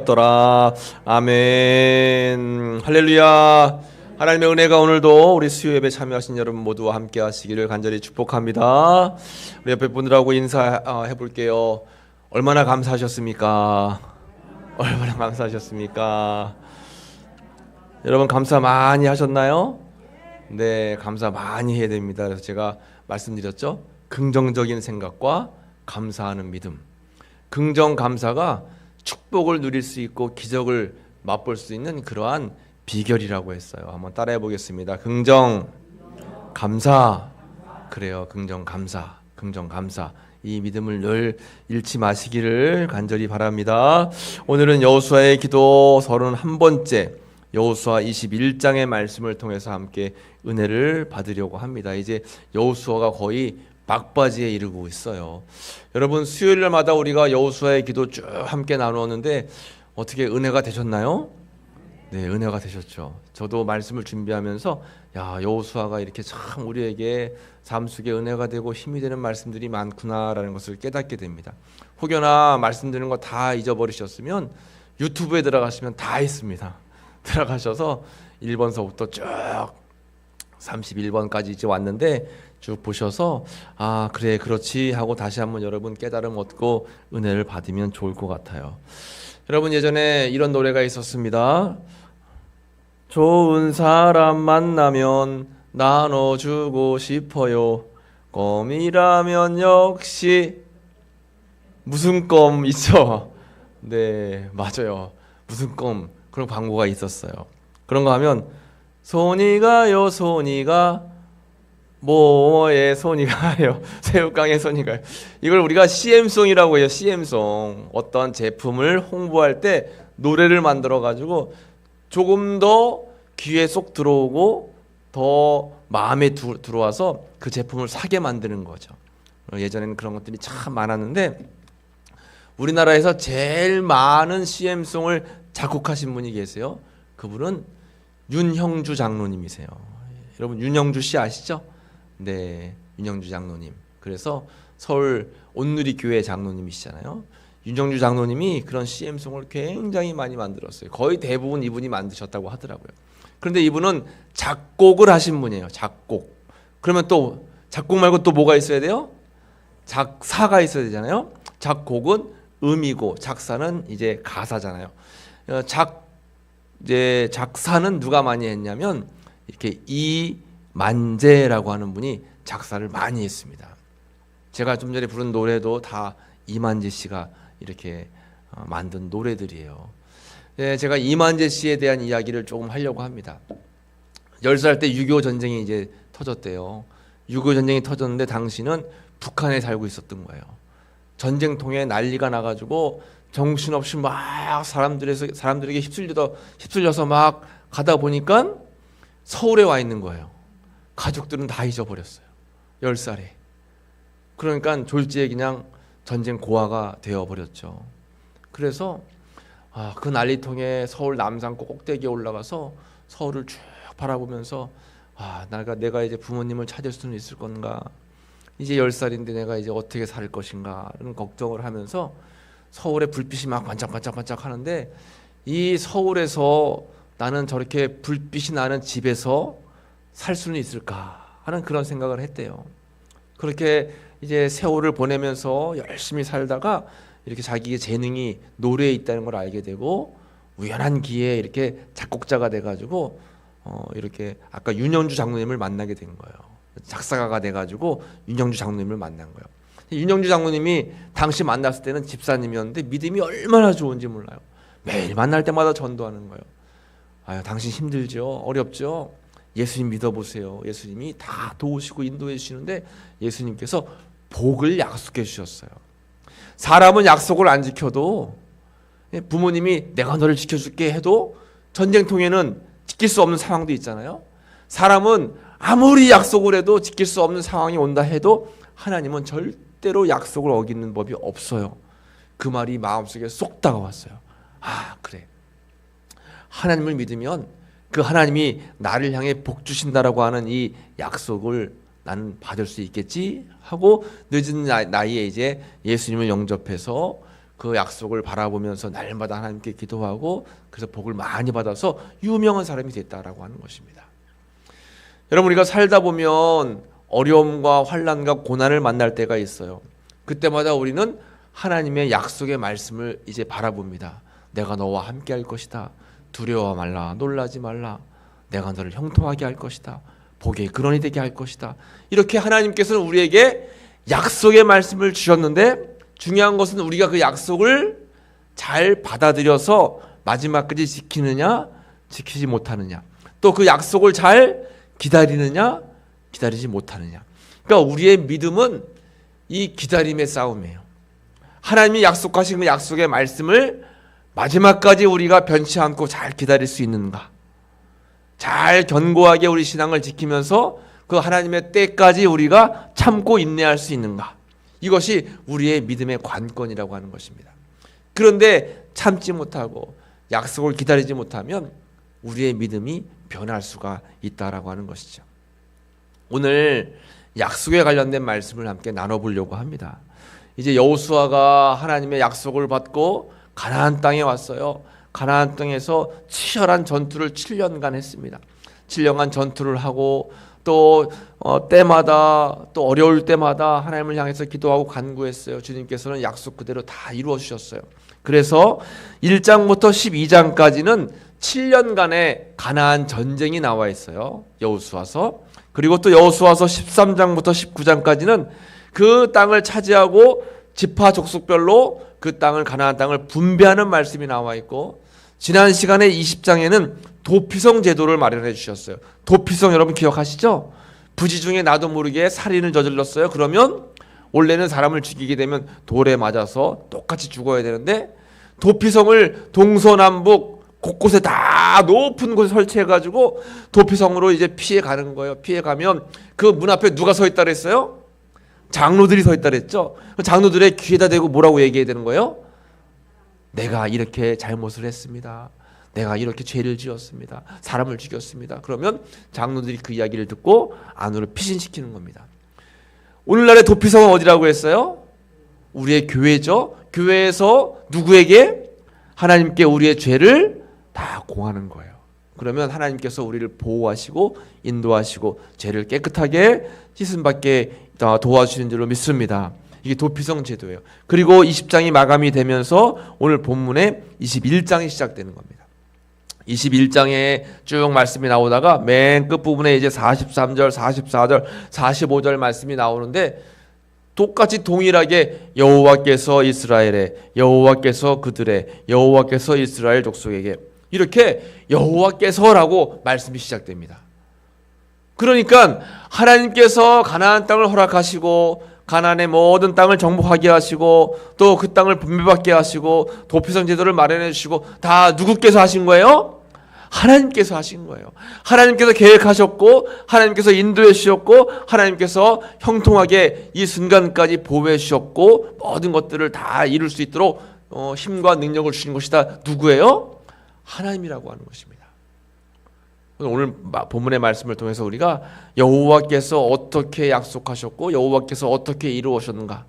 받더라. 아멘. 할렐루야. 하나님의 은혜가 오늘도 우리 수요 예배 참여하신 여러분 모두와 함께 하시기를 간절히 축복합니다. 우리 옆에 분들하고 인사해 볼게요. 얼마나 감사하셨습니까? 얼마나 감사하셨습니까? 여러분 감사 많이 하셨나요? 네, 감사 많이 해야 됩니다. 그래서 제가 말씀드렸죠. 긍정적인 생각과 감사하는 믿음. 긍정 감사가 축복을 누릴 수 있고 기적을 맛볼 수 있는 그러한 비결이라고 했어요. 한번 따라해 보겠습니다. 긍정 감사. 그래요. 긍정 감사. 긍정 감사. 이 믿음을 늘 잃지 마시기를 간절히 바랍니다. 오늘은 여호수아의 기도 31번째 여호수아 21장의 말씀을 통해서 함께 은혜를 받으려고 합니다. 이제 여호수아가 거의 막바지에 이르고 있어요. 여러분 수요일마다 우리가 여호수아의 기도 쭉 함께 나누었는데 어떻게 은혜가 되셨나요? 네, 은혜가 되셨죠. 저도 말씀을 준비하면서 야, 여호수아가 이렇게 참 우리에게 삶 속에 은혜가 되고 힘이 되는 말씀들이 많구나라는 것을 깨닫게 됩니다. 혹여나 말씀드리는 거 다 잊어버리셨으면 유튜브에 들어가시면 다 있습니다. 들어가셔서 1번서부터 쭉 31번까지 이제 왔는데 쭉 보셔서 아 그래 그렇지 하고 다시 한번 여러분 깨달음 얻고 은혜를 받으면 좋을 것 같아요. 여러분 예전에 이런 노래가 있었습니다. 좋은 사람 만나면 나눠주고 싶어요. 껌이라면 역시 무슨 껌 있죠? 네 맞아요. 무슨 껌 그런 광고가 있었어요. 그런 거 하면 손이 가요 손이 가 뭐에 손이 가요 새우깡에 손이 가요. 이걸 우리가 CM송이라고 해요. CM송. 어떤 제품을 홍보할 때 노래를 만들어 가지고 조금 더 귀에 쏙 들어오고 더 마음에 들어와서 그 제품을 사게 만드는 거죠. 예전에는 그런 것들이 참 많았는데 우리나라에서 제일 많은 CM송을 작곡하신 분이 계세요. 그분은 윤형주 장로님이세요. 여러분 윤형주 씨 아시죠? 네, 윤형주 장로님. 그래서 서울 온누리 교회 장로님이시잖아요. 윤형주 장로님이 그런 CM송을 굉장히 많이 만들었어요. 거의 대부분 이분이 만드셨다고 하더라고요. 그런데 이분은 작곡을 하신 분이에요. 작곡. 그러면 또 작곡 말고 또 뭐가 있어야 돼요? 작사가 있어야 되잖아요. 작곡은 음이고 작사는 이제 가사잖아요. 이제 작사는 누가 많이 했냐면 이렇게 이만재라고 하는 분이 작사를 많이 했습니다. 제가 좀 전에 부른 노래도 다 이만재 씨가 이렇게 만든 노래들이에요. 네, 제가 이만재 씨에 대한 이야기를 조금 하려고 합니다. 10살 때 6.25 전쟁이 이제 터졌대요. 6.25 전쟁이 터졌는데 당시는 북한에 살고 있었던 거예요. 전쟁통에 난리가 나가지고 정신없이 막 사람들에게 휩쓸려서 막 가다 보니까 서울에 와 있는 거예요. 가족들은 다 잊어버렸어요. 10살에. 그러니까 졸지에 그냥 전쟁 고아가 되어버렸죠. 그래서 그 난리통에 서울 남산 꼭대기에 올라가서 서울을 쭉 바라보면서 내가 이제 부모님을 찾을 수는 있을 건가? 이제 10살인데 내가 이제 어떻게 살 것인가? 라는 걱정을 하면서 서울에 불빛이 막 반짝반짝 하는데 이 서울에서 나는 저렇게 불빛이 나는 집에서 살 수는 있을까 하는 그런 생각을 했대요. 그렇게 이제 세월을 보내면서 열심히 살다가 이렇게 자기의 재능이 노래에 있다는 걸 알게 되고 우연한 기회에 이렇게 작곡자가 돼가지고 이렇게 아까 윤영주 장로님을 만나게 된 거예요. 작사가가 돼가지고 윤영주 장로님을 만난 거예요. 윤영주 장로님이 당시 만났을 때는 집사님이었는데 믿음이 얼마나 좋은지 몰라요. 매일 만날 때마다 전도하는 거예요. 아유, 당신 힘들죠? 어렵죠? 예수님 믿어보세요. 예수님이 다 도우시고 인도해 주시는데 예수님께서 복을 약속해 주셨어요. 사람은 약속을 안 지켜도 부모님이 내가 너를 지켜줄게 해도 전쟁통에는 지킬 수 없는 상황도 있잖아요. 사람은 아무리 약속을 해도 지킬 수 없는 상황이 온다 해도 하나님은 절대로 약속을 어기는 법이 없어요. 그 말이 마음속에 쏙 다가왔어요. 그래. 하나님을 믿으면 그 하나님이 나를 향해 복 주신다라고 하는 이 약속을 나는 받을 수 있겠지 하고 늦은 나이에 이제 예수님을 영접해서 그 약속을 바라보면서 날마다 하나님께 기도하고 그래서 복을 많이 받아서 유명한 사람이 됐다라고 하는 것입니다. 여러분, 우리가 살다 보면 어려움과 환난과 고난을 만날 때가 있어요. 그때마다 우리는 하나님의 약속의 말씀을 이제 바라봅니다. 내가 너와 함께 할 것이다. 두려워 말라. 놀라지 말라. 내가 너를 형통하게 할 것이다. 복의 근원이 되게 할 것이다. 이렇게 하나님께서는 우리에게 약속의 말씀을 주셨는데 중요한 것은 우리가 그 약속을 잘 받아들여서 마지막까지 지키느냐 지키지 못하느냐, 또 그 약속을 잘 기다리느냐 기다리지 못하느냐. 그러니까 우리의 믿음은 이 기다림의 싸움이에요. 하나님이 약속하신 그 약속의 말씀을 마지막까지 우리가 변치 않고 잘 기다릴 수 있는가, 잘 견고하게 우리 신앙을 지키면서 그 하나님의 때까지 우리가 참고 인내할 수 있는가, 이것이 우리의 믿음의 관건이라고 하는 것입니다. 그런데 참지 못하고 약속을 기다리지 못하면 우리의 믿음이 변할 수가 있다라고 하는 것이죠. 오늘 약속에 관련된 말씀을 함께 나눠보려고 합니다. 이제 여호수아가 하나님의 약속을 받고 가나안 땅에 왔어요. 가나안 땅에서 치열한 전투를 7년간 했습니다. 7년간 전투를 하고 또 때마다 또 어려울 때마다 하나님을 향해서 기도하고 간구했어요. 주님께서는 약속 그대로 다 이루어 주셨어요. 그래서 1장부터 12장까지는 7년간의 가나안 전쟁이 나와 있어요. 여호수아서. 그리고 또 여호수아서 13장부터 19장까지는 그 땅을 차지하고 지파 족속별로 그 땅을, 가나안 땅을 분배하는 말씀이 나와 있고, 지난 시간에 20장에는 도피성 제도를 마련해 주셨어요. 도피성 여러분 기억하시죠? 부지 중에 나도 모르게 살인을 저질렀어요. 그러면 원래는 사람을 죽이게 되면 돌에 맞아서 똑같이 죽어야 되는데 도피성을 동서남북 곳곳에 다 높은 곳에 설치해가지고 도피성으로 이제 피해 가는 거예요. 피해 가면 그 문 앞에 누가 서 있다 그랬어요? 장로들이 서 있다 그랬죠. 장로들의 귀에다 대고 뭐라고 얘기해야 되는 거예요? 내가 이렇게 잘못을 했습니다. 내가 이렇게 죄를 지었습니다. 사람을 죽였습니다. 그러면 장로들이 그 이야기를 듣고 안으로 피신시키는 겁니다. 오늘날의 도피성은 어디라고 했어요? 우리의 교회죠. 교회에서 누구에게? 하나님께 우리의 죄를 다 공하는 거예요. 그러면 하나님께서 우리를 보호하시고 인도하시고 죄를 깨끗하게 씻음받게 도와주시는 줄로 믿습니다. 이게 도피성 제도예요. 그리고 20장이 마감이 되면서 오늘 본문에 21장이 시작되는 겁니다. 21장에 쭉 말씀이 나오다가 맨 끝부분에 이제 43절, 44절, 45절 말씀이 나오는데 똑같이 동일하게 여호와께서 이스라엘에, 여호와께서 그들의, 여호와께서 이스라엘 족속에게, 이렇게 여호와께서라고 말씀이 시작됩니다. 그러니까 하나님께서 가나안 땅을 허락하시고 가나안의 모든 땅을 정복하게 하시고 또 그 땅을 분배받게 하시고 도피성 제도를 마련해 주시고 다 누구께서 하신 거예요? 하나님께서 하신 거예요. 하나님께서 계획하셨고 하나님께서 인도해 주셨고 하나님께서 형통하게 이 순간까지 보호해 주셨고 모든 것들을 다 이룰 수 있도록 힘과 능력을 주신 것이 다 누구예요? 하나님이라고 하는 것입니다. 오늘 본문의 말씀을 통해서 우리가 여호와께서 어떻게 약속하셨고 여호와께서 어떻게 이루어셨는가,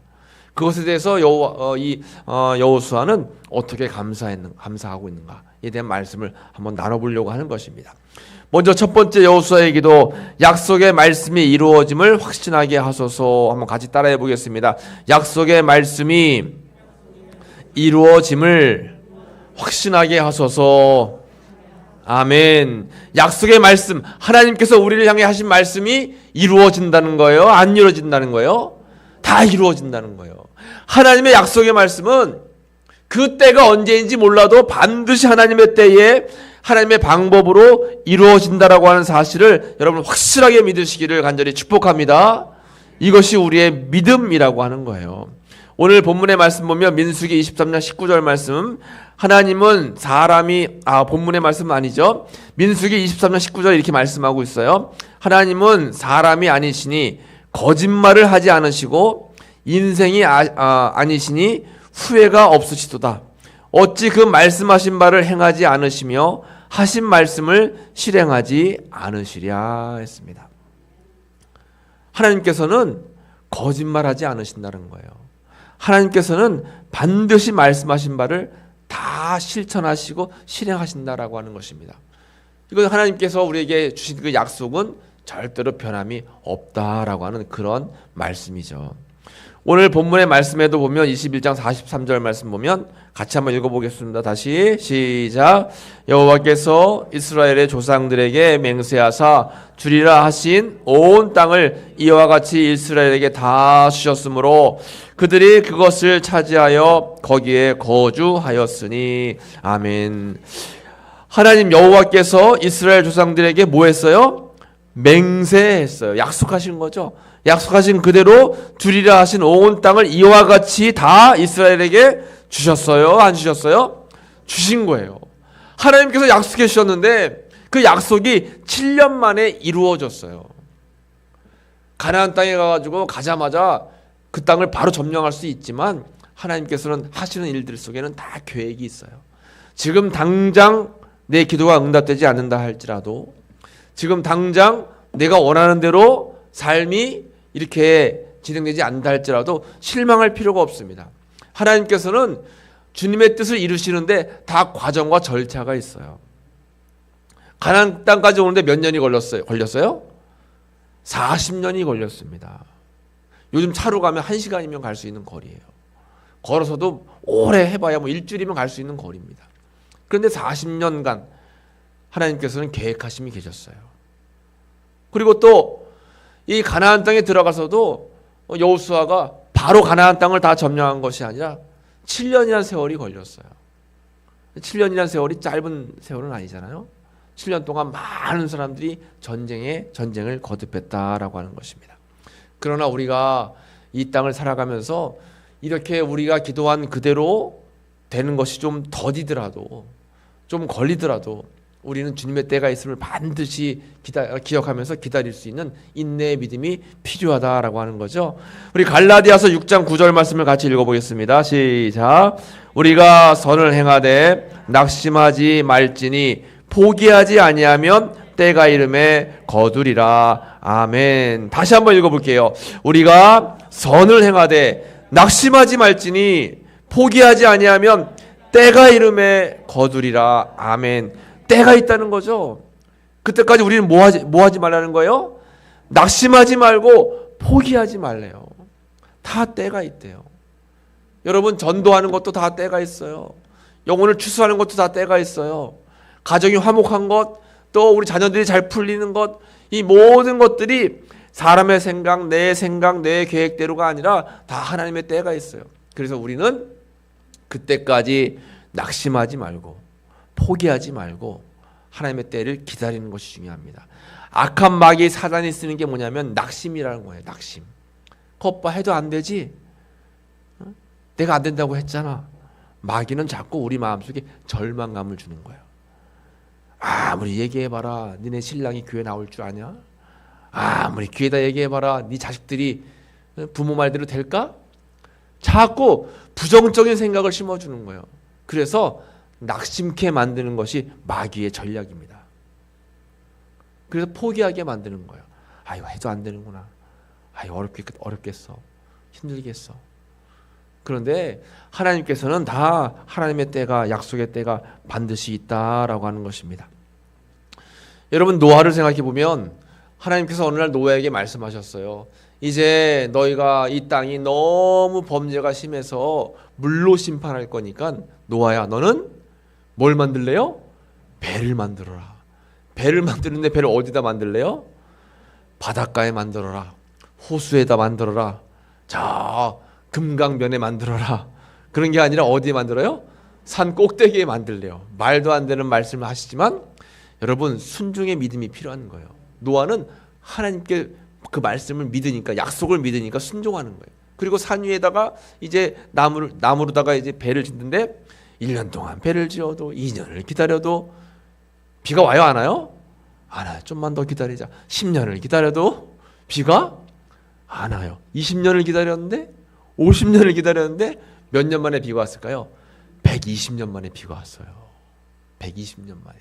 그것에 대해서 여호수아는 어떻게 감사하고 있는가에 대한 말씀을 한번 나눠보려고 하는 것입니다. 먼저 첫 번째 여호수아의 기도, 약속의 말씀이 이루어짐을 확신하게 하소서. 한번 같이 따라해 보겠습니다. 약속의 말씀이 이루어짐을 확신하게 하소서. 아멘. 약속의 말씀, 하나님께서 우리를 향해 하신 말씀이 이루어진다는 거예요? 안 이루어진다는 거예요? 다 이루어진다는 거예요. 하나님의 약속의 말씀은 그 때가 언제인지 몰라도 반드시 하나님의 때에 하나님의 방법으로 이루어진다라고 하는 사실을 여러분 확실하게 믿으시기를 간절히 축복합니다. 이것이 우리의 믿음이라고 하는 거예요. 오늘 본문의 말씀 보면 민수기 23장 19절 말씀, 하나님은 본문의 말씀은 아니죠. 민수기 23장 19절 이렇게 말씀하고 있어요. 하나님은 사람이 아니시니 거짓말을 하지 않으시고 인생이 아니시니 후회가 없으시도다. 어찌 그 말씀하신 바를 행하지 않으시며 하신 말씀을 실행하지 않으시랴 했습니다. 하나님께서는 거짓말하지 않으신다는 거예요. 하나님께서는 반드시 말씀하신 바를 다 실천하시고 실행하신다라고 하는 것입니다. 이건 하나님께서 우리에게 주신 그 약속은 절대로 변함이 없다라고 하는 그런 말씀이죠. 오늘 본문의 말씀에도 보면 21장 43절 말씀 보면 같이 한번 읽어보겠습니다. 다시 시작. 여호와께서 이스라엘의 조상들에게 맹세하사 주리라 하신 온 땅을 이와 같이 이스라엘에게 다 주셨으므로 그들이 그것을 차지하여 거기에 거주하였으니. 아멘. 하나님 여호와께서 이스라엘 조상들에게 뭐 했어요? 맹세했어요. 약속하신 거죠. 약속하신 그대로 주리라 하신 온 땅을 이와 같이 다 이스라엘에게 주셨어요? 안 주셨어요? 주신 거예요. 하나님께서 약속해 주셨는데 그 약속이 7년 만에 이루어졌어요. 가나안 땅에 가가지고 가자마자 그 땅을 바로 점령할 수 있지만 하나님께서는 하시는 일들 속에는 다 계획이 있어요. 지금 당장 내 기도가 응답되지 않는다 할지라도, 지금 당장 내가 원하는 대로 삶이 이렇게 진행되지 않는다 할지라도 실망할 필요가 없습니다. 하나님께서는 주님의 뜻을 이루시는데 다 과정과 절차가 있어요. 가나안 땅까지 오는데 몇 년이 걸렸어요? 40년이 걸렸습니다. 요즘 차로 가면 1시간이면 갈 수 있는 거리예요. 걸어서도 오래 해봐야 뭐 일주일이면 갈 수 있는 거리입니다. 그런데 40년간 하나님께서는 계획하심이 계셨어요. 그리고 또 이 가나안 땅에 들어가서도 여호수아가 바로 가나안 땅을 다 점령한 것이 아니라 7년이라는 세월이 걸렸어요. 7년이라는 세월이 짧은 세월은 아니잖아요. 7년 동안 많은 사람들이 전쟁을 거듭했다라고 하는 것입니다. 그러나 우리가 이 땅을 살아가면서 이렇게 우리가 기도한 그대로 되는 것이 좀 더디더라도, 좀 걸리더라도 우리는 주님의 때가 있음을 반드시 기억하면서 기다릴 수 있는 인내의 믿음이 필요하다라고 하는 거죠. 우리 갈라디아서 6장 9절 말씀을 같이 읽어보겠습니다. 시작. 우리가 선을 행하되 낙심하지 말지니 포기하지 아니하면 때가 이름에 거두리라. 아멘. 다시 한번 읽어볼게요. 우리가 선을 행하되 낙심하지 말지니 포기하지 아니하면 때가 이름에 거두리라. 아멘. 때가 있다는 거죠. 그때까지 우리는 뭐 하지 말라는 거예요? 낙심하지 말고 포기하지 말래요. 다 때가 있대요. 여러분, 전도하는 것도 다 때가 있어요. 영혼을 추수하는 것도 다 때가 있어요. 가정이 화목한 것, 또 우리 자녀들이 잘 풀리는 것, 이 모든 것들이 사람의 생각, 내 계획대로가 아니라 다 하나님의 때가 있어요. 그래서 우리는 그때까지 낙심하지 말고 포기하지 말고 하나님의 때를 기다리는 것이 중요합니다. 악한 마귀 사단이 쓰는 게 뭐냐면 낙심이라는 거예요. 낙심. 겉봐 해도 안 되지? 내가 안 된다고 했잖아. 마귀는 자꾸 우리 마음속에 절망감을 주는 거예요. 아무리 얘기해봐라. 니네 신랑이 교회 나올 줄 아냐? 아무리 교회다 얘기해봐라. 네 자식들이 부모 말대로 될까? 자꾸 부정적인 생각을 심어주는 거예요. 그래서 낙심케 만드는 것이 마귀의 전략입니다. 그래서 포기하게 만드는 거예요. 이거 해도 안 되는구나. 이거 어렵겠어. 힘들겠어. 그런데 하나님께서는 다 하나님의 때가, 약속의 때가 반드시 있다라고 하는 것입니다. 여러분, 노아를 생각해 보면 하나님께서 어느 날 노아에게 말씀하셨어요. 이제 너희가 이 땅이 너무 범죄가 심해서 물로 심판할 거니까 노아야, 너는 뭘 만들래요? 배를 만들어라. 배를 만드는데 배를 어디다 만들래요? 바닷가에 만들어라. 호수에다 만들어라. 저 금강변에 만들어라. 그런 게 아니라 어디에 만들어요? 산 꼭대기에 만들래요. 말도 안 되는 말씀을 하시지만 여러분, 순종의 믿음이 필요한 거예요. 노아는 하나님께 그 말씀을 믿으니까, 약속을 믿으니까 순종하는 거예요. 그리고 산 위에다가 이제 나무로다가 이제 배를 짓는데 1년 동안 배를 지어도 2년을 기다려도 비가 와요, 안 와요? 안 와요. 좀만 더 기다리자. 10년을 기다려도 비가 안 와요. 20년을 기다렸는데, 50년을 기다렸는데 몇 년 만에 비가 왔을까요? 120년 만에 비가 왔어요. 120년 만에.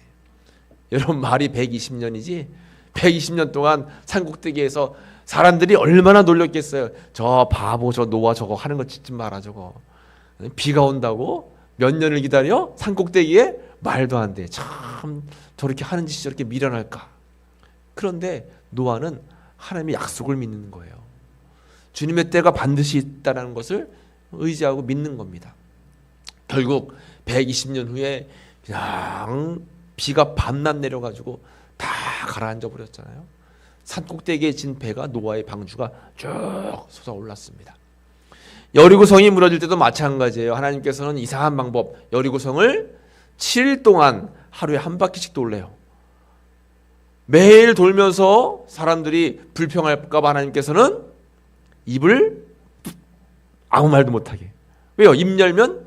여러분, 말이 120년이지 120년 동안 산꼭대기에서 사람들이 얼마나 놀렸겠어요. 저 바보, 저 노아 저거 하는 거 짓지 마라 저거. 비가 온다고 몇 년을 기다려? 산꼭대기에? 말도 안 돼. 참 저렇게 하는 짓이 저렇게 미련할까? 그런데 노아는 하나님의 약속을 믿는 거예요. 주님의 때가 반드시 있다는 것을 의지하고 믿는 겁니다. 결국 120년 후에 그냥 비가 밤낮 내려가지고 다 가라앉아 버렸잖아요. 산꼭대기에 진 배가 노아의 방주가 쭉 솟아올랐습니다. 여리고성이 무너질 때도 마찬가지예요. 하나님께서는 이상한 방법, 여리고성을 7일 동안 하루에 한 바퀴씩 돌래요. 매일 돌면서 사람들이 불평할까 봐 하나님께서는 입을 아무 말도 못하게. 왜요? 입 열면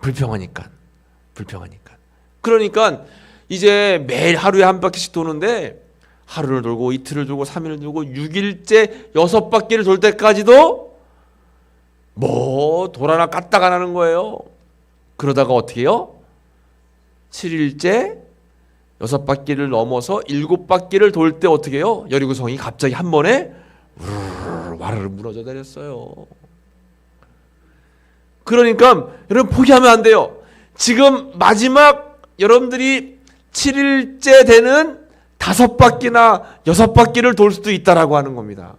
불평하니까. 그러니까 이제 매일 하루에 한 바퀴씩 도는데 하루를 돌고 이틀을 돌고 3일을 돌고 6일째 6바퀴를 돌 때까지도 뭐 돌아나 까딱 안 하는 거예요. 그러다가 어떻게 해요? 7일째 6바퀴를 넘어서 7바퀴를 돌 때 어떻게 해요? 여리고성이 갑자기 한 번에 와르르 무너져 내렸어요. 그러니까 여러분 포기하면 안 돼요. 지금 마지막 여러분들이 7일째 되는 5바퀴나 6바퀴를 돌 수도 있다라고 하는 겁니다.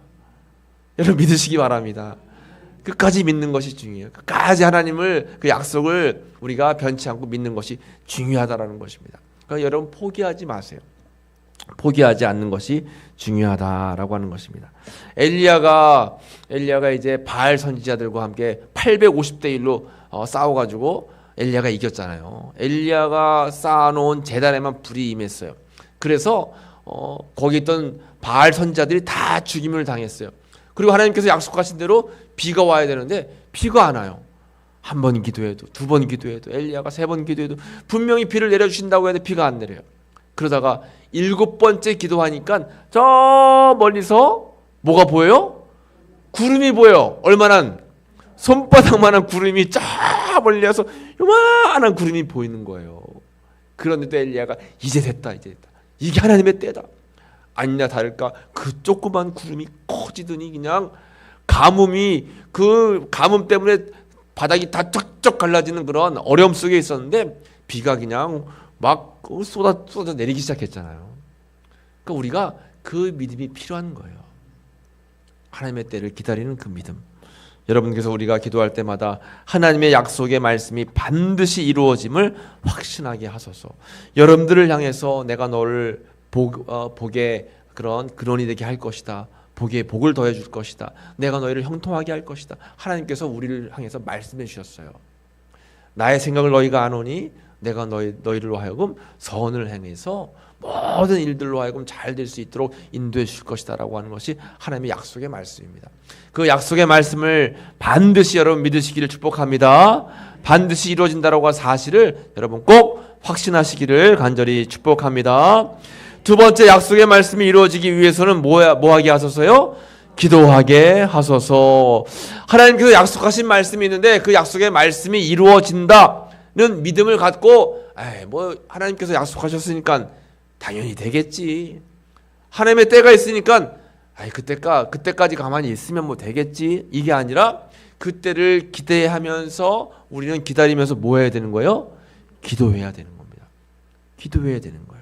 여러분 믿으시기 바랍니다. 끝까지 믿는 것이 중요해요. 끝까지 하나님을 그 약속을 우리가 변치 않고 믿는 것이 중요하다라는 것입니다. 그러니까 여러분 포기하지 마세요. 포기하지 않는 것이 중요하다라고 하는 것입니다. 엘리야가 이제 바알 선지자들과 함께 850대 1로 싸워가지고 엘리야가 이겼잖아요. 엘리야가 쌓아놓은 제단에만 불이 임했어요. 그래서 거기 있던 바알 선지자들이 다 죽임을 당했어요. 그리고 하나님께서 약속하신 대로 비가 와야 되는데 비가 안 와요. 한 번 기도해도, 두 번 기도해도, 엘리야가 3번 기도해도 분명히 비를 내려주신다고 해도 비가 안 내려요. 그러다가 7번째 기도하니까 저 멀리서 뭐가 보여요? 구름이 보여요. 얼마나? 손바닥만한 구름이 쫙 멀리서 요만한 구름이 보이는 거예요. 그런데도 엘리야가 이제 됐다. 이게 하나님의 때다. 아니냐 다를까 그 조그만 구름이 커지더니 그냥 그 가뭄 때문에 바닥이 다 쩍쩍 갈라지는 그런 어려움 속에 있었는데 비가 그냥 막 쏟아 내리기 시작했잖아요. 그러니까 우리가 그 믿음이 필요한 거예요. 하나님의 때를 기다리는 그 믿음. 여러분께서 우리가 기도할 때마다 하나님의 약속의 말씀이 반드시 이루어짐을 확신하게 하소서. 여러분들을 향해서 내가 너를 복의 그런 근원이 되게 할 것이다. 복에 복을 더해 줄 것이다. 내가 너희를 형통하게 할 것이다. 하나님께서 우리를 향해서 말씀해 주셨어요. 나의 생각을 너희가 아노니 내가 너희로 하여금 선을 행해서 모든 일들로 하여금 잘 될 수 있도록 인도해 줄 것이다 라고 하는 것이 하나님의 약속의 말씀입니다. 그 약속의 말씀을 반드시 여러분 믿으시기를 축복합니다. 반드시 이루어진다라고 하는 사실을 여러분 꼭 확신하시기를 간절히 축복합니다. 두 번째 약속의 말씀이 이루어지기 위해서는 뭐하게 하소서요? 기도하게 하소서. 하나님께서 약속하신 말씀이 있는데 그 약속의 말씀이 이루어진다는 믿음을 갖고 뭐 하나님께서 약속하셨으니까 당연히 되겠지. 하나님의 때가 있으니까 그때까지 가만히 있으면 뭐 되겠지. 이게 아니라 그때를 기대하면서 우리는 기다리면서 뭐 해야 되는 거예요? 기도해야 되는 겁니다. 기도해야 되는 거예요.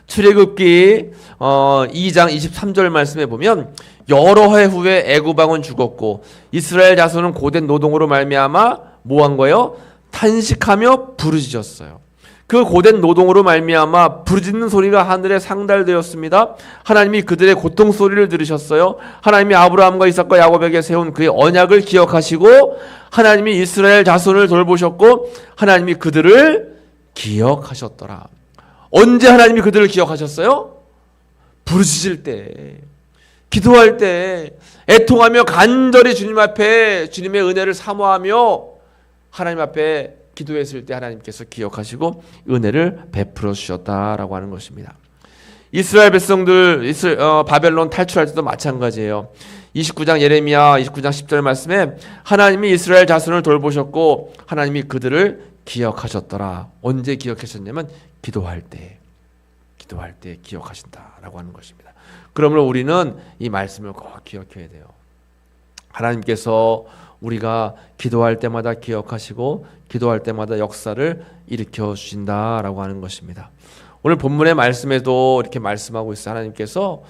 출애굽기 2장 23절 말씀에 보면 여러 해 후에 애굽 왕은 죽었고 이스라엘 자손은 고된 노동으로 말미암아 뭐한 거예요? 탄식하며 부르짖었어요. 그 고된 노동으로 말미암아 부르짖는 소리가 하늘에 상달되었습니다. 하나님이 그들의 고통 소리를 들으셨어요. 하나님이 아브라함과 이삭과 야곱에게 세운 그의 언약을 기억하시고 하나님이 이스라엘 자손을 돌보셨고 하나님이 그들을 기억하셨더라. 언제 하나님이 그들을 기억하셨어요? 부르짖을 때, 기도할 때, 애통하며 간절히 주님 앞에 주님의 은혜를 사모하며 하나님 앞에 기도했을 때 하나님께서 기억하시고 은혜를 베풀어 주셨다라고 하는 것입니다. 이스라엘 백성들 바벨론 탈출할 때도 마찬가지예요. 29장 예레미야 29장 10절 말씀에 하나님이 이스라엘 자손을 돌보셨고 하나님이 그들을 기억하셨더라. 언제 기억하셨냐면 기도할 때 기억하신다라고 하는 것입니다. 그러므로 우리는 이 말씀을 꼭 기억해야 돼요. 하나님께서 우리가 기도할 때마다 기억하시고 기도할 때마다 역사를 일으켜 주신다라고 하는 것입니다. 오늘 본문의 말씀에도 이렇게 말씀하고 있어요. 하나님께서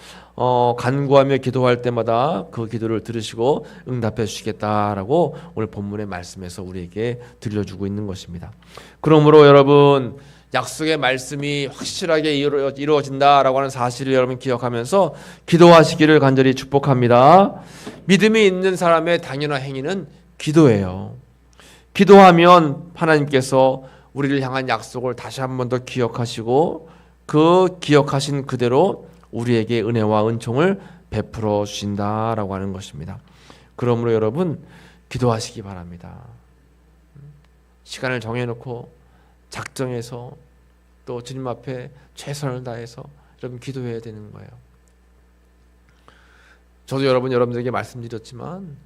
간구하며 기도할 때마다 그 기도를 들으시고 응답해 주시겠다라고 오늘 본문의 말씀에서 우리에게 들려주고 있는 것입니다. 그러므로 여러분, 약속의 말씀이 확실하게 이루어진다라고 하는 사실을 여러분 기억하면서 기도하시기를 간절히 축복합니다. 믿음이 있는 사람의 당연한 행위는 기도예요. 기도하면 하나님께서 우리를 향한 약속을 다시 한 번 더 기억하시고 그 기억하신 그대로 우리에게 은혜와 은총을 베풀어 주신다라고 하는 것입니다. 그러므로 여러분, 기도하시기 바랍니다. 시간을 정해놓고 작정해서 또 주님 앞에 최선을 다해서 여러분 기도해야 되는 거예요. 저도 여러분들에게 말씀드렸지만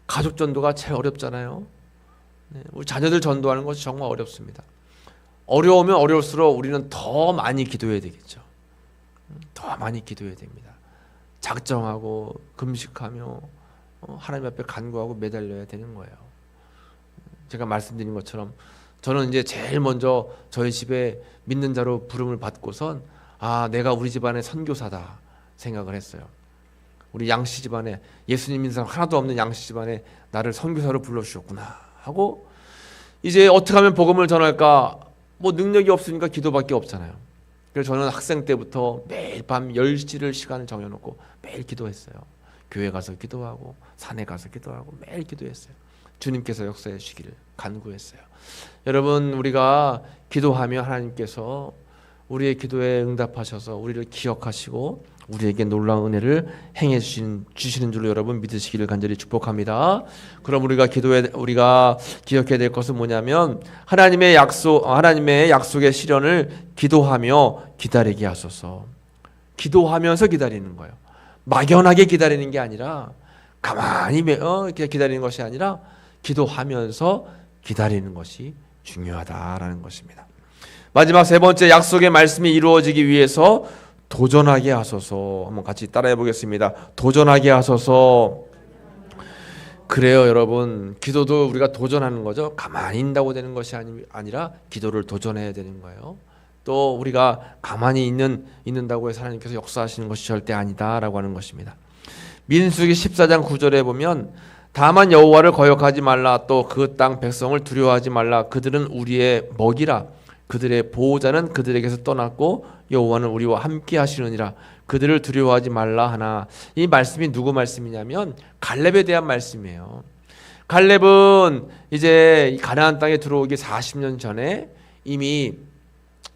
가족 전도가 제일 어렵잖아요. 우리 자녀들 전도하는 것이 정말 어렵습니다. 어려우면 어려울수록 우리는 더 많이 기도해야 되겠죠. 더 많이 기도해야 됩니다. 작정하고 금식하며 하나님 앞에 간구하고 매달려야 되는 거예요. 제가 말씀드린 것처럼 저는 이제 제일 먼저 저희 집에 믿는 자로 부름을 받고선 내가 우리 집안의 선교사다 생각을 했어요. 우리 양씨 집안에 예수님 믿는 사람 하나도 없는 양씨 집안에 나를 선교사로 불러주셨구나 하고, 이제 어떻게 하면 복음을 전할까, 능력이 없으니까 기도밖에 없잖아요. 그래서 저는 학생 때부터 매일 밤 10시를 시간을 정해놓고 매일 기도했어요. 교회 가서 기도하고 산에 가서 기도하고 매일 기도했어요. 주님께서 역사해 주시기를 간구했어요. 여러분, 우리가 기도하며 하나님께서 우리의 기도에 응답하셔서 우리를 기억하시고 우리에게 놀라운 은혜를 행해 주시는 줄로 여러분 믿으시기를 간절히 축복합니다. 그럼 우리가 기억해야 될 것은 뭐냐면 하나님의 약속의 실현을 기도하며 기다리게 하소서. 기도하면서 기다리는 거예요. 막연하게 기다리는 게 아니라 가만히 기다리는 것이 아니라 기도하면서 기다리는 것이 중요하다라는 것입니다. 마지막 세 번째, 약속의 말씀이 이루어지기 위해서 도전하게 하소서. 한번 같이 따라해 보겠습니다. 도전하게 하소서. 그래요, 여러분. 기도도 우리가 도전하는 거죠. 가만히 있다고 되는 것이 아니라 기도를 도전해야 되는 거예요. 또 우리가 가만히 있는다고 해서 하나님께서 역사하시는 것이 절대 아니다라고 하는 것입니다. 민수기 14장 9절에 보면 다만 여호와를 거역하지 말라, 또 그 땅 백성을 두려워하지 말라. 그들은 우리의 먹이라. 그들의 보호자는 그들에게서 떠났고 여호와는 우리와 함께 하시느니라. 그들을 두려워하지 말라 하나. 이 말씀이 누구 말씀이냐면 갈렙에 대한 말씀이에요. 갈렙은 이제 가나안 땅에 들어오기 40년 전에 이미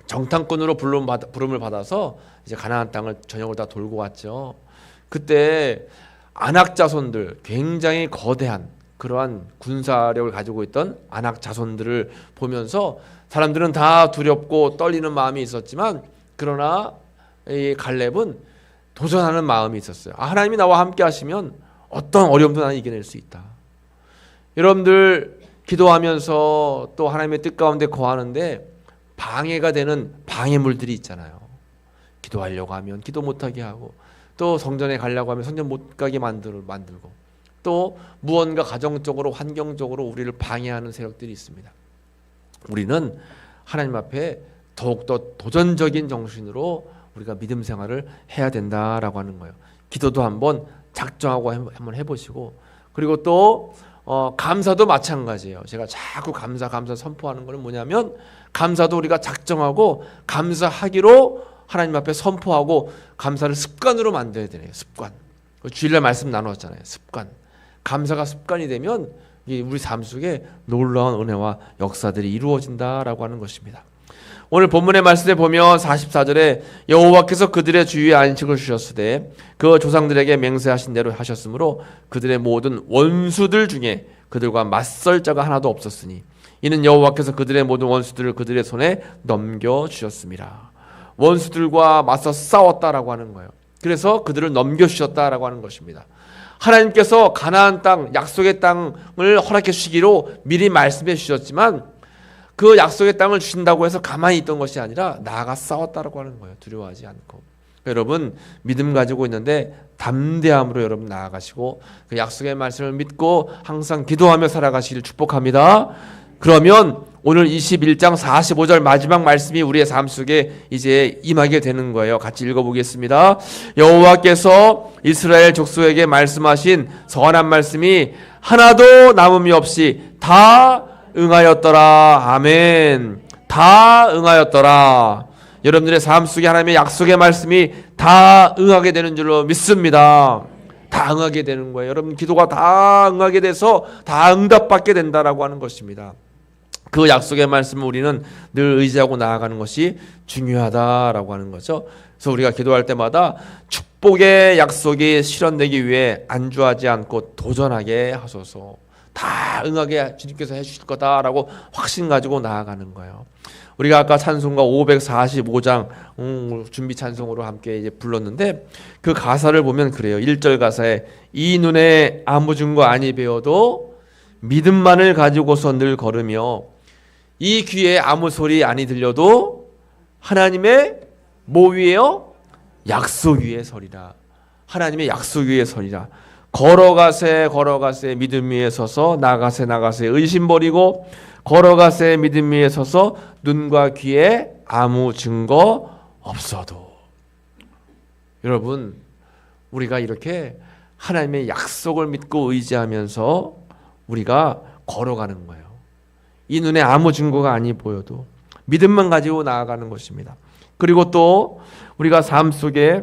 정탐꾼으로 부름을 받아서 이제 가나안 땅을 전역을 다 돌고 왔죠. 그때 아낙 자손들, 굉장히 거대한 그러한 군사력을 가지고 있던 아낙 자손들을 보면서 사람들은 다 두렵고 떨리는 마음이 있었지만, 그러나 이 갈렙은 도전하는 마음이 있었어요. 하나님이 나와 함께 하시면 어떤 어려움도 나는 이겨낼 수 있다. 여러분들 기도하면서 또 하나님의 뜻 가운데 거하는데 방해가 되는 방해물들이 있잖아요. 기도하려고 하면 기도 못하게 하고, 또 성전에 가려고 하면 성전 못 가게 만들고, 또 무언가 가정적으로 환경적으로 우리를 방해하는 세력들이 있습니다. 우리는 하나님 앞에 더욱더 도전적인 정신으로 우리가 믿음 생활을 해야 된다라고 하는 거예요. 기도도 한번 작정하고 한번 해보시고, 그리고 또 감사도 마찬가지예요. 제가 자꾸 감사 선포하는 거는 뭐냐면, 감사도 우리가 작정하고 감사하기로 하나님 앞에 선포하고 감사를 습관으로 만들어야 되네요. 습관. 주일날 말씀 나눴잖아요. 습관. 감사가 습관이 되면 우리 삶 속에 놀라운 은혜와 역사들이 이루어진다라고 하는 것입니다. 오늘 본문의 말씀에 보면 44절에 여호와께서 그들의 주위에 안식을 주셨으되 그 조상들에게 맹세하신 대로 하셨으므로 그들의 모든 원수들 중에 그들과 맞설 자가 하나도 없었으니 이는 여호와께서 그들의 모든 원수들을 그들의 손에 넘겨주셨습니다. 원수들과 맞서 싸웠다라고 하는 거예요. 그래서 그들을 넘겨주셨다라고 하는 것입니다. 하나님께서 가나안 땅, 약속의 땅을 허락해 주시기로 미리 말씀해 주셨지만 그 약속의 땅을 주신다고 해서 가만히 있던 것이 아니라 나아가 싸웠다라고 하는 거예요. 두려워하지 않고. 여러분 믿음 가지고 있는데 담대함으로 여러분 나아가시고 그 약속의 말씀을 믿고 항상 기도하며 살아가시길 축복합니다. 그러면 오늘 21장 45절 마지막 말씀이 우리의 삶 속에 이제 임하게 되는 거예요. 같이 읽어보겠습니다. 여호와께서 이스라엘 족속에게 말씀하신 선한 말씀이 하나도 남음이 없이 다 응하였더라. 아멘. 다 응하였더라. 여러분들의 삶 속에 하나님의 약속의 말씀이 다 응하게 되는 줄로 믿습니다. 다 응하게 되는 거예요. 여러분 기도가 다 응하게 돼서 다 응답받게 된다라고 하는 것입니다. 그 약속의 말씀을 우리는 늘 의지하고 나아가는 것이 중요하다라고 하는 거죠. 그래서 우리가 기도할 때마다 축복의 약속이 실현되기 위해 안주하지 않고 도전하게 하소서. 다 응하게 주님께서 해주실 거다라고 확신 가지고 나아가는 거예요. 우리가 아까 찬송가 545장 준비 찬송으로 함께 이제 불렀는데 그 가사를 보면 그래요. 1절 가사에 이 눈에 아무 증거 아니 배워도 믿음만을 가지고서 늘 걸으며 이 귀에 아무 소리 아니 들려도 하나님의 뭐 위에요? 약속 위에 서리라. 하나님의 약속 위에 서리라. 걸어가세 걸어가세 믿음 위에 서서 나가세 나가세 의심 버리고 걸어가세 믿음 위에 서서 눈과 귀에 아무 증거 없어도. 여러분 우리가 이렇게 하나님의 약속을 믿고 의지하면서 우리가 걸어가는 거예요. 이 눈에 아무 증거가 아니 보여도 믿음만 가지고 나아가는 것입니다. 그리고 또 우리가 삶 속에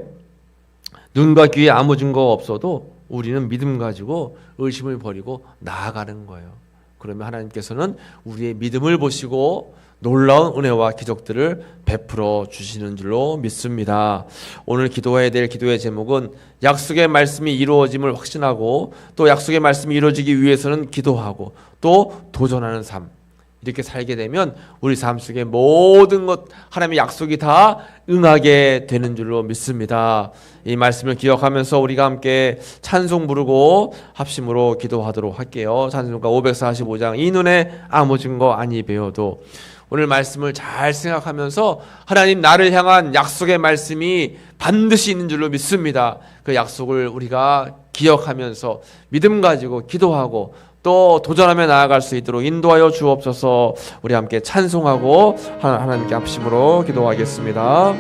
눈과 귀에 아무 증거가 없어도 우리는 믿음 가지고 의심을 버리고 나아가는 거예요. 그러면 하나님께서는 우리의 믿음을 보시고 놀라운 은혜와 기적들을 베풀어 주시는 줄로 믿습니다. 오늘 기도해야 될 기도의 제목은 약속의 말씀이 이루어짐을 확신하고 또 약속의 말씀이 이루어지기 위해서는 기도하고 또 도전하는 삶. 이렇게 살게 되면 우리 삶 속에 모든 것 하나님의 약속이 다 응하게 되는 줄로 믿습니다. 이 말씀을 기억하면서 우리가 함께 찬송 부르고 합심으로 기도하도록 할게요. 찬송가 545장 이 눈에 아무 증거 아니 배워도. 오늘 말씀을 잘 생각하면서 하나님 나를 향한 약속의 말씀이 반드시 있는 줄로 믿습니다. 그 약속을 우리가 기억하면서 믿음 가지고 기도하고 또 도전하며 나아갈 수 있도록 인도하여 주옵소서. 우리 함께 찬송하고 하나님께 합심으로 기도하겠습니다.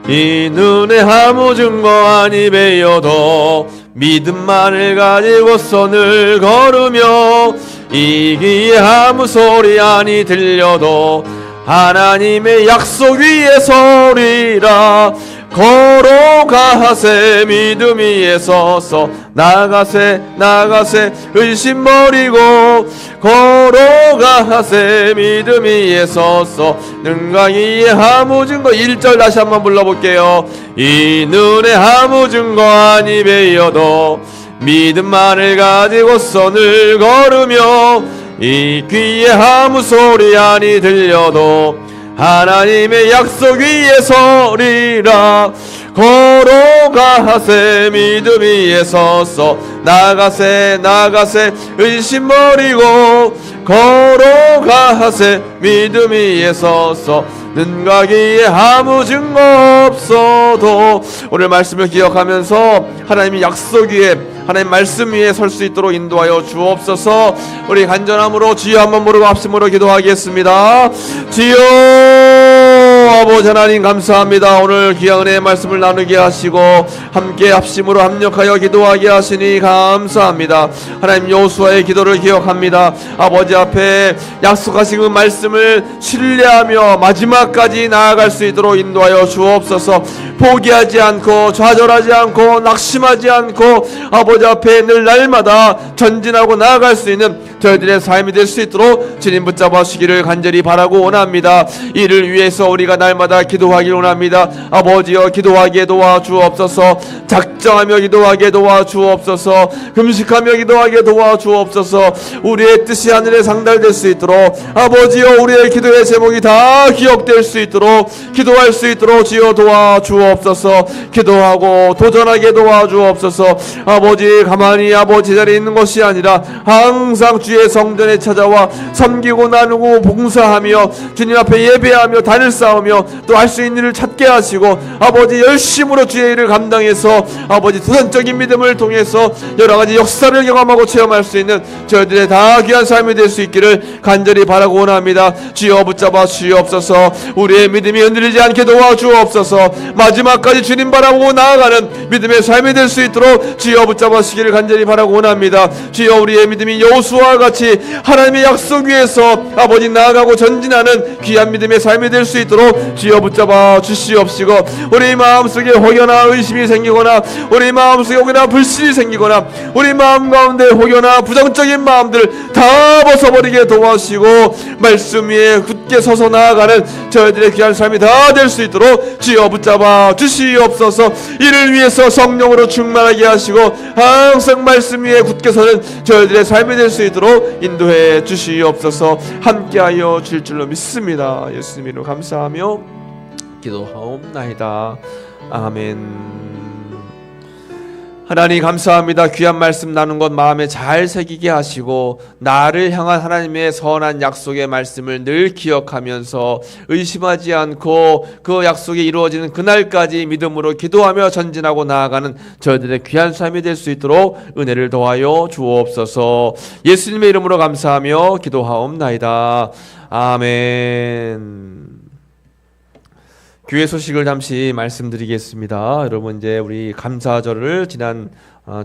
이 눈에 아무 증거 아니 배여도 믿음만을 가지고서 늘 걸으며 이 귀에 아무 소리 아니 들려도 하나님의 약속 위에 서리라. 걸어가세 믿음 위에 서서 나가세 나가세 의심 버리고 걸어가세 믿음 위에 서서 눈과 귀에 아무 증거 1절 다시 한번 불러볼게요. 이 눈에 아무 증거 아니 배여도 믿음만을 가지고서 늘 걸으며 이 귀에 아무 소리 아니 들려도 하나님의 약속 위에 서리라. 걸어가세 믿음 위에 서서 나가세 나가세 의심 버리고 걸어가세 믿음 위에 서서 눈과 귀에 아무 증거 없어도. 오늘 말씀을 기억하면서 하나님의 약속 위에 하나님 말씀 위에 설 수 있도록 인도하여 주옵소서. 우리 간절함으로 주여 한번 부르고 합심으로 기도하겠습니다. 주여 아버지 하나님 감사합니다. 오늘 귀한 은혜의 말씀을 나누게 하시고 함께 합심으로 합력하여 기도하게 하시니 감사합니다. 하나님 여호수아의 기도를 기억합니다. 아버지 앞에 약속하신 그 말씀을 신뢰하며 마지막까지 나아갈 수 있도록 인도하여 주옵소서. 포기하지 않고 좌절하지 않고 낙심하지 않고 아버지 앞에 늘 날마다 전진하고 나아갈 수 있는 저희들의 삶이 될 수 있도록 주님 붙잡아 주시기를 간절히 바라고 원합니다. 이를 위해서 우리가 날마다 기도하기를 원합니다. 아버지여 기도하게 도와주옵소서. 작정하며 기도하게 도와주옵소서. 금식하며 기도하게 도와주옵소서. 우리의 뜻이 하늘에 상달될 수 있도록 아버지여 우리의 기도의 제목이 다 기억될 수 있도록 기도할 수 있도록 주여 도와주옵소서. 기도하고 도전하게 도와주옵소서. 아버지 가만히 아버지 자리에 있는 것이 아니라 항상 주의 주의 성전에 찾아와 섬기고 나누고 봉사하며 주님 앞에 예배하며 단을 쌓으며 또 할 수 있는 일을 찾게 하시고 아버지 열심으로 주의 일을 감당해서 아버지 도전적인 믿음을 통해서 여러 가지 역사를 경험하고 체험할 수 있는 저희들의 다 귀한 삶이 될 수 있기를 간절히 바라고 원합니다. 주여 붙잡아 주옵소서. 우리의 믿음이 흔들리지 않게 도와주옵소서. 마지막까지 주님 바라보고 나아가는 믿음의 삶이 될 수 있도록 주여 붙잡아 주시기를 간절히 바라고 원합니다. 주여 우리의 믿음이 여호수아와 같이 하나님의 약속 위에서 아버지 나아가고 전진하는 귀한 믿음의 삶이 될 수 있도록 주여 붙잡아 주시옵시고, 우리 마음속에 혹여나 의심이 생기거나 우리 마음속에 혹여나 불신이 생기거나 우리 마음 가운데 혹여나 부정적인 마음들 다 벗어버리게 도와주시고 말씀 위에 굳게 서서 나아가는 저희들의 귀한 삶이 다 될 수 있도록 주여 붙잡아 주시옵소서. 이를 위해서 성령으로 충만하게 하시고 항상 말씀 위에 굳게 서는 저희들의 삶이 될 수 있도록 인도해 주시옵소서. 함께하여 주실 줄로 믿습니다. 예수님 이름으로 감사하며 기도하옵나이다. 아멘. 하나님 감사합니다. 귀한 말씀 나눈 것 마음에 잘 새기게 하시고 나를 향한 하나님의 선한 약속의 말씀을 늘 기억하면서 의심하지 않고 그 약속이 이루어지는 그날까지 믿음으로 기도하며 전진하고 나아가는 저희들의 귀한 삶이 될 수 있도록 은혜를 더하여 주옵소서. 예수님의 이름으로 감사하며 기도하옵나이다. 아멘. 교회 소식을 잠시 말씀드리겠습니다. 여러분, 이제 우리 감사절을 지난 주에